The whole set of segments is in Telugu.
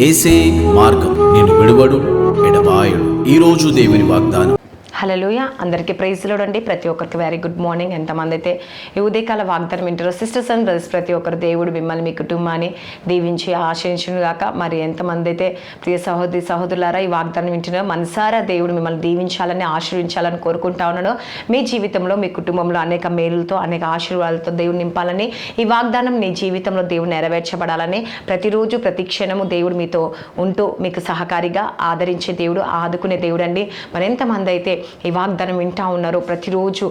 ఏసే మార్గం నేను విడువడు ఎడబాయడు. ఈరోజు దేవుని వాగ్దానం. హల్లెలూయా. అందరికీ ప్రైజ్ లార్డ్ అండి. ప్రతి ఒక్కరికి వెరీ గుడ్ మార్నింగ్. ఎంతమంది అయితే ఈ ఉదయకాల వాగ్దానం వింటారో సిస్టర్స్ అండ్ బ్రదర్స్, ప్రతి ఒక్కరు దేవుడు మిమ్మల్ని మీ కుటుంబాన్ని దీవించి ఆశీర్వదించును గాక. మరి ఎంతమంది అయితే ప్రియ సహోదరి సహోదరులారా ఈ వాగ్దానం వింటున్నారో మనసారా దేవుడు మిమ్మల్ని దీవించాలని ఆశీర్వించాలని కోరుకుంటా ఉన్నాడు. మీ జీవితంలో మీ కుటుంబంలో అనేక మేలులతో అనేక ఆశీర్వాదాలతో దేవుడు నింపాలని, ఈ వాగ్దానం నీ జీవితంలో దేవుడు నెరవేర్చబడాలని, ప్రతిరోజు ప్రతి క్షణము దేవుడు మీతో ఉంటూ మీకు సహకారిగా ఆదరించే దేవుడు, ఆదుకునే దేవుడు అండి. మరి ఎంతమంది అయితే ఈ వాగ్దానం వింటా ఉన్నారు ప్రతిరోజు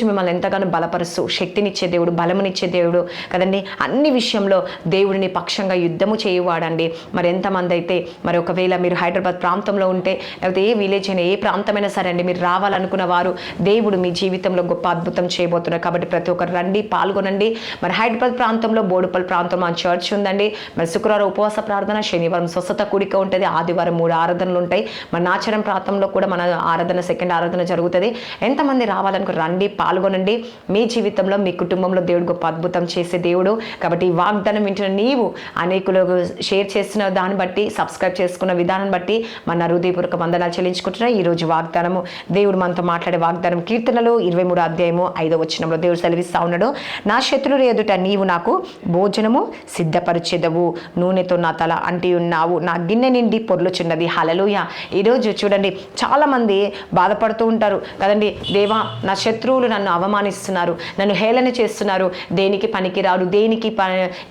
మిమ్మల్ని ఎంతగానో బలపరుస్తూ శక్తినిచ్చే దేవుడు, బలమునిచ్చే దేవుడు కదండి. అన్ని విషయంలో దేవుడిని పక్షంగా యుద్ధము చేయువాడండి. మరి ఎంతమంది అయితే మరి ఒకవేళ మీరు హైదరాబాద్ ప్రాంతంలో ఉంటే, లేకపోతే ఏ విలేజ్ అయినా ఏ ప్రాంతమైనా సరే అండి, మీరు రావాలనుకున్న వారు దేవుడు మీ జీవితంలో గొప్ప అద్భుతం చేయబోతున్నారు. కాబట్టి ప్రతి ఒక్కరు రండి, పాల్గొనండి. మరి హైదరాబాద్ ప్రాంతంలో బోడుపల్లి ప్రాంతంలో మన చర్చ్ ఉందండి. మరి శుక్రవారం ఉపవాస ప్రార్థన, శనివారం స్వస్థత కూడిక ఉంటుంది, ఆదివారం 3 ఆరాధనలు ఉంటాయి. మరి నాచరం ప్రాంతంలో కూడా మన ఆరాధన సెకండ్ ఆరాధన జరుగుతుంది. ఎంతమంది రావాలనుకో రండి, పాల్గొనండి. మీ జీవితంలో మీ కుటుంబంలో దేవుడు గొప్ప అద్భుతం చేసే దేవుడు. కాబట్టి ఈ వాగ్దానం వింటున్న నీవు అనేకులకు షేర్ చేస్తున్న దాన్ని బట్టి, సబ్స్క్రైబ్ చేసుకున్న విధానం బట్టి మన హృదయపూర్వక వందనాలు చెల్లించుకుంటున్నా. ఈరోజు వాగ్దానము దేవుడు మనతో మాట్లాడే వాగ్దానం కీర్తనలు 23 అధ్యాయము 5వ వచనంలో దేవుడు సెలవిస్తా ఉన్నాడు. నా శత్రువుల ఎదుట నీవు నాకు భోజనము సిద్ధపరిచెదవు, నూనెతో నా తల అంటి ఉన్నావు, నా గిన్నె నిండి పొర్లుచున్నది. హల్లెలూయా. ఈరోజు చూడండి, చాలామంది బాధపడుతూ ఉంటారు కదండి. దేవా, నా శత్రువులు నన్ను అవమానిస్తున్నారు, నన్ను హేళన చేస్తున్నారు, దేనికి పనికిరారు, దేనికి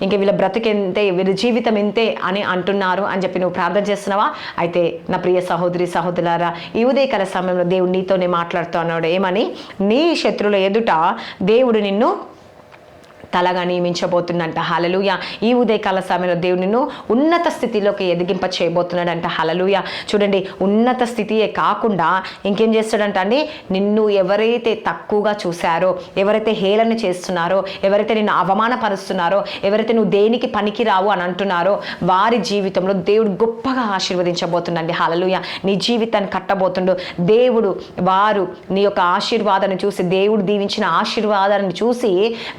ఇంక వీళ్ళ బ్రతికెంతే, వీళ్ళ జీవితం ఇంతే అని అంటున్నారు అని చెప్పి నువ్వు ప్రార్థన చేస్తున్నావా? అయితే నా ప్రియ సహోదరి సహోదరులారా, ఈ ఉదయకాల సమయంలో దేవుడు నీతోనే మాట్లాడుతూ అన్నాడు. ఏమని? నీ శత్రువుల ఎదుట దేవుడు నిన్ను తలగా నియమించబోతుందంట. హల్లెలూయా. ఈ ఉదయకాల సమయంలో దేవుడు నిన్ను ఉన్నత స్థితిలోకి ఎదిగింప చేయబోతున్నాడంట. హల్లెలూయా. చూడండి, ఉన్నత స్థితియే కాకుండా ఇంకేం చేస్తాడంట అండి, నిన్ను ఎవరైతే తక్కువగా చూశారో, ఎవరైతే హేళన చేస్తున్నారో, ఎవరైతే నిన్ను అవమానపరుస్తున్నారో, ఎవరైతే నువ్వు దేనికి పనికిరావు అని అంటున్నారో వారి జీవితంలో దేవుడు గొప్పగా ఆశీర్వదించబోతుండండి. హల్లెలూయా. నీ జీవితాన్ని కట్టబోతుండు దేవుడు. వారు నీ యొక్క ఆశీర్వాదాన్ని చూసి, దేవుడు దీవించిన ఆశీర్వాదాన్ని చూసి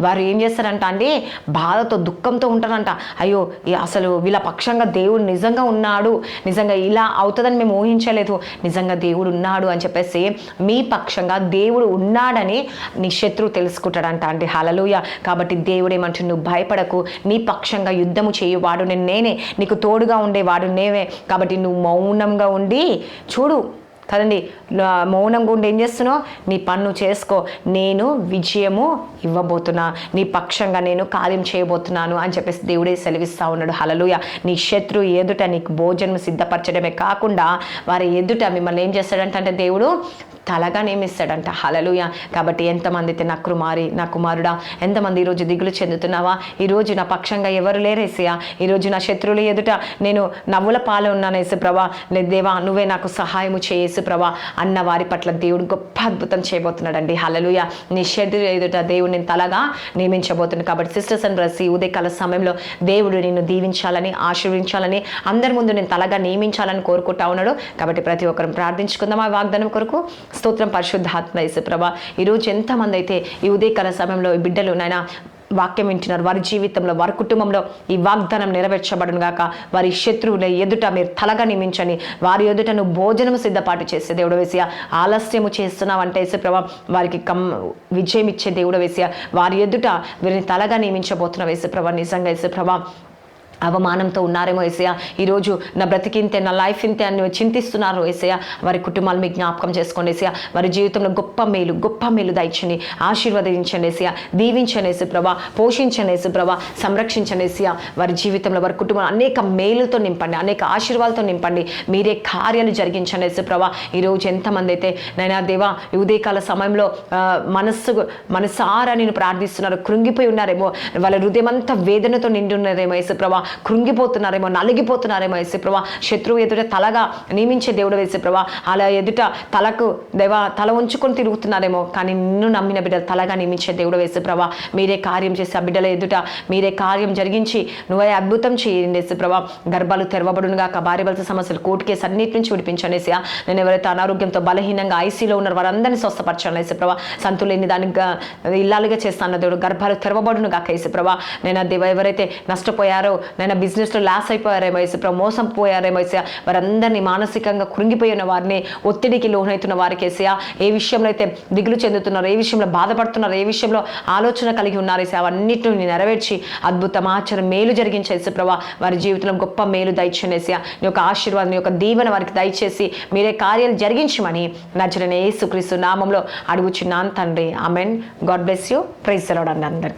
వారు ఏం చేస్తారంట అండి, బాధతో దుఃఖంతో ఉంటారంట. అయ్యో, అసలు వీళ్ళ పక్షంగా దేవుడు నిజంగా ఉన్నాడు, నిజంగా ఇలా అవుతుందని మేము ఊహించలేదు, నిజంగా దేవుడు ఉన్నాడు అని చెప్పేసి మీ పక్షంగా దేవుడు ఉన్నాడని నీ శత్రువు తెలుసుకుంటాడంట అండి. హల్లెలూయా. కాబట్టి దేవుడు ఏమంటే, నువ్వు భయపడకు, నీ పక్షంగా యుద్ధము చేయువాడు నేనే, నీకు తోడుగా ఉండేవాడు నేనే. కాబట్టి నువ్వు మౌనంగా ఉండి చూడు కదండి, మౌనంగా ఉండి ఏం చేస్తున్నావు, నీ పన్ను చేసుకో, నేను విజయము ఇవ్వబోతున్నా, నీ పక్షంగా నేను కార్యం చేయబోతున్నాను అని చెప్పేసి దేవుడే సెలవిస్తూ ఉన్నాడు. హల్లెలూయా. నీ శత్రువు ఎదుట నీకు భోజనం సిద్ధపరచడమే కాకుండా వారి ఎదుట మిమ్మల్ని ఏం చేస్తాడంటే దేవుడు తలగా నియమిస్తాడంట. హల్లెలూయా. కాబట్టి ఎంతమంది అయితే నా కుమారుడా, ఎంతమంది ఈరోజు దిగులు చెందుతున్నావా? ఈరోజు నా పక్షంగా ఎవరు లేరేసయ్యా, ఈరోజు నా శత్రువుల ఎదుట నేను నవ్వుల పాలు ఉన్నాను యేసుప్రభా, దేవా నువ్వే నాకు సహాయము యేసుప్రభా అన్న వారి పట్ల దేవుడు గొప్ప అద్భుతం చేయబోతున్నాడండి. హల్లెలూయా. నీ శత్రువుల ఎదుట దేవుడు నేను తలగా నియమించబోతున్నాను. కాబట్టి సిస్టర్స్ అండ్ బ్రదర్స్, ఈ ఉదయకాల సమయంలో దేవుడు నిన్ను దీవించాలని, ఆశీర్వించాలని, అందరి ముందు నేను తలగా నియమించాలని కోరుకుంటా ఉన్నాడు. కాబట్టి ప్రతి ఒక్కరు ప్రార్థించుకుందాం ఆ వాగ్దానం కొరకు. స్తోత్రం పరిశుద్ధాత్మ యేసుప్రభా. ఈరోజు ఎంతమంది అయితే ఈ ఉదయకాల సమయంలో ఈ బిడ్డలు నాయన వాక్యం వింటున్నారు, వారి జీవితంలో వారి కుటుంబంలో ఈ వాగ్దానం నెరవేర్చబడును గాక. వారి శత్రువుల ఎదుట మీరు తలగా నియమించని, వారి ఎదుట నువ్వు భోజనము సిద్ధపాటు చేసే దేవుడు వేసియా. ఆలస్యము చేస్తున్నావు అంటే యేసుప్రభా వారికి విజయం ఇచ్చే దేవుడు వేసియా. వారి ఎదుట వీరిని తలగా నియమించబోతున్నావు యేసుప్రభా. నిజంగా యేసుప్రభా అవమానంతో ఉన్నారేమో యేసయ్య, ఈరోజు నా బ్రతికింతే, నా లైఫ్ ఇంతే అని చింతిస్తున్నారు యేసయ్య. వారి కుటుంబాలు మీ జ్ఞాపకం చేసుకోండి యేసయ్య. వారి జీవితంలో గొప్ప మేలు దయచండి, ఆశీర్వదించండి యేసయ్య, దీవించండి యేసుప్రభా, పోషించండి యేసుప్రభా, సంరక్షించండి యేసయ్య. వారి జీవితంలో వారి కుటుంబం అనేక మేలుతో నింపండి, అనేక ఆశీర్వాదాలతో నింపండి, మీరే కార్యాలు జరిగించండి యేసుప్రభా. ఈరోజు ఎంతమంది అయితే నైనా దేవా ఈ ఉదయకాల సమయంలో మనసారా నేను ప్రార్థిస్తున్నారు, కృంగిపోయి ఉన్నారేమో, వాళ్ళ హృదయం అంతా వేదనతో నిండి ఉన్నారేమో యేసుప్రభా, కృంగిపోతున్నారేమో, నలిగిపోతున్నారేమో యేసుప్రభా. శత్రువు ఎదుట తలగా నియమించే దేవుడు యేసుప్రభా. అలా ఎదుట తలకు దేవా తల ఉంచుకొని తిరుగుతున్నారేమో, కానీ నిన్ను నమ్మిన బిడ్డలు తలగా నియమించే దేవుడు యేసుప్రభా. మీరే కార్యం చేసి ఆ బిడ్డల ఎదుట మీరే కార్యం జరిగించి నువ్వే అద్భుతం చేయండి యేసుప్రభా. గర్భాలు తెరవబడును గాక, భార్య భర్త సమస్యలు, కోర్టు కేసు అన్నిటి నుంచి విడిపించండి యేసయ్య. నేను ఎవరైతే అనారోగ్యంతో బలహీనంగా ఐసీలో ఉన్నారు వారందరినీ స్వస్థపరచండి యేసుప్రభా. సంతులేని దానికి ఇల్లాలుగా చేస్తాను దేవుడు, గర్భాలు తెరవబడును గాక యేసుప్రభా. నేను దేవా ఎవరైతే నష్టపోయారో నేను బిజినెస్లో లాస్ అయిపోయారేమో ఏసయ్య, మోసం పోయారేమో ఏసయ్య, వారందరినీ మానసికంగా కృంగిపోయిన వారిని, ఒత్తిడికి లోనవుతున్న వారికి ఏసయ్య, ఏ విషయంలో అయితే దిగులు చెందుతున్నారు, ఏ విషయంలో బాధపడుతున్నారు, ఏ విషయంలో ఆలోచన కలిగి ఉన్నారు ఏసయ్య, అవన్నిటిని నెరవేర్చి అద్భుతం ఆచరణ మేలు జరిగించేసి ప్రభా, వారి జీవితంలో గొప్ప మేలు దయచేయండి యేసయ్య. నీ యొక్క ఆశీర్వాదం, నీ యొక్క దీవెన వారికి దయచేసి మీరే కార్యాలు జరిగించమని నజరేయుడైన యేసుక్రీస్తు నామంలో అడుగుచున్నాను తండ్రి. Amen. God bless you. Praise the Lord అందరికీ.